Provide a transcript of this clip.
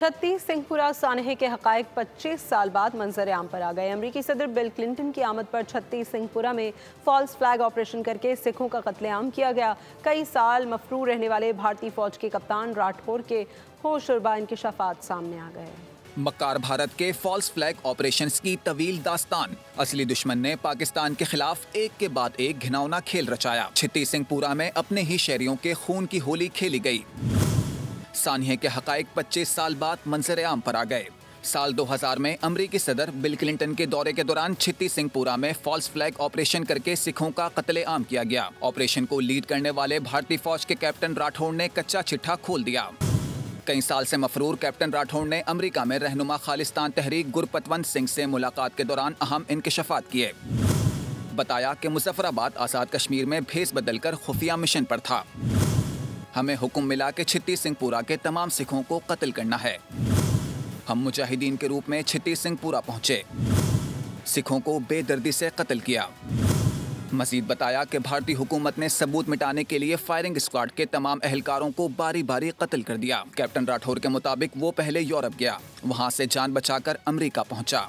छत्तीस सिंहपुरा सानहे के हकायक 25 साल बाद मंजर आम पर आ गए। अमरीकी सदर बिल क्लिंटन की आमद पर छत्तीस सिंहपुरा में फॉल्स फ्लैग ऑपरेशन करके सिखों का कत्लेआम किया गया। कई साल मफरूर रहने वाले भारतीय फौज के कप्तान राठौर के होश और बाइंकिशाफात सामने आ गए। मक्कार भारत के फॉल्स फ्लैग ऑपरेशंस की तवील दास्तान। असली दुश्मन ने पाकिस्तान के खिलाफ एक के बाद एक घिनौना खेल रचाया। छत्तीस सिंहपुरा में अपने ही शहरियों के खून की होली खेली गई। सानहे के हकायक 25 साल बाद मंजर आम पर आ गए। साल 2000 में अमरीकी सदर बिल क्लिंटन के दौरे के दौरान छत्तीस सिंहपुरा में फॉल्स फ्लैग ऑपरेशन करके सिखों का कत्लेआम किया गया। ऑपरेशन को लीड करने वाले भारतीय फौज के कैप्टन राठौर ने कच्चा चिट्ठा खोल दिया। कई साल से मफरूर कैप्टन राठौर ने अमेरिका में रहनुमा खालिस्तान तहरीक गुरपतवंत सिंह से मुलाकात के दौरान अहम इंकशाफात किए। बताया कि मुजफ्फराबाद आज़ाद कश्मीर में भेस बदलकर खुफिया मिशन पर था। हमें हुक्म मिला कि छत्तीस सिंहपुरा के तमाम सिखों को कत्ल करना है। हम मुजाहिदीन के रूप में छत्तीस सिंहपुरा पहुंचे, सिखों को बेदर्दी से कत्ल किया। मजीद बताया कि भारतीय हुकूमत ने सबूत मिटाने के लिए फायरिंग स्क्वाड के तमाम एहलकारों को बारी बारी कत्ल कर दिया। कैप्टन राठौर के मुताबिक वो पहले यूरोप गया, वहां से जान बचाकर अमेरिका पहुंचा।